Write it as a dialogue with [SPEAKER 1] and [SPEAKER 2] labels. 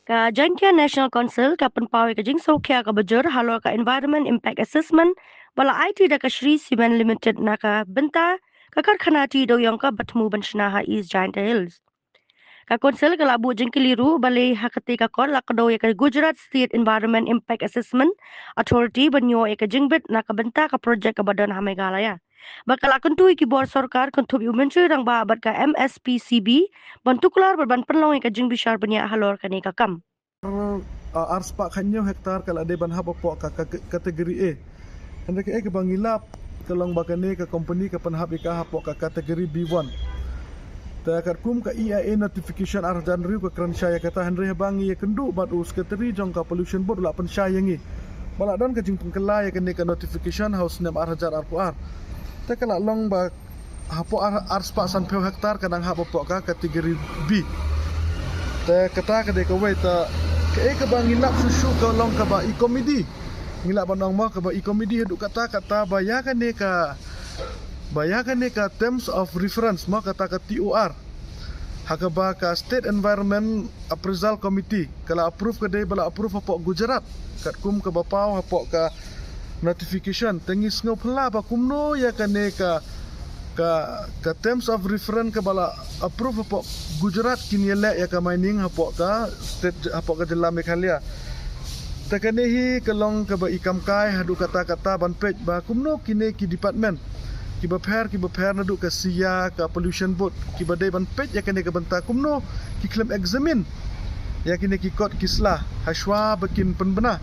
[SPEAKER 1] Ka Joint National Council ka penpawi ka jing sokya ka bajur halo ka Environment Impact Assessment bala IT da ka Shri Cement Limited na ka benta ka karkhanati do yang ka batmu banshnaha East Giant Hills. Ka konsel ka labu jing keliru bali hakati ka kon la kado ka Gujarat State Environment Impact Assessment Authority banyo ka jingbit na ka benta ka project ka badan ha Meghalaya. Bakal akan tu iki bor sarkar kontubi menteri rang ba abad ka MSPCB bantuklar berban penlong ka jing bishar banya halor ka ni ka kam.
[SPEAKER 2] Arspak kanyo hektar kalau ada ban haba pok kategori A. Hendak ke bangilap kalau bakane ke company ke penhab ka hapok ka kategori B1. Ta kum ka EIA notification arjan riu ke kranshaya kata hendak bangi kendu batu sekretari jong ka pollution board la penshayangi. Bala don ke jing pengkelai ke ka notification house nem arjar arpuar. Ta kala long ba hapok arspak sanpeu hektar kadang haba pok ka kategori B. Ta kata ke wei ta ke bang ngilap susu ke long ke ba e-comedy ngilap banang ma ke ba e-comedy duk kata bayakan ne ka terms of reference ma kata ka TOR hakaba ka State Environment Appraisal Committee kala approve ke de bala approve apa Gujarat kat kum ke bapau apa ka notification tengis ngopla ba kumno ya kan ne ka terms of reference ke bala approve apa Gujarat kini elak ya ka mining apa ka state apa ka Jela Meghalaya takanehi kelong ke ba ikam kai hadu kata ban pej ba kumno kini ki department ki baper nadu ke sia ka pollution board ki badai ban pej ya kene ke benta kumno ki claim examine ya kini ki kot kislah haswa bakin penbena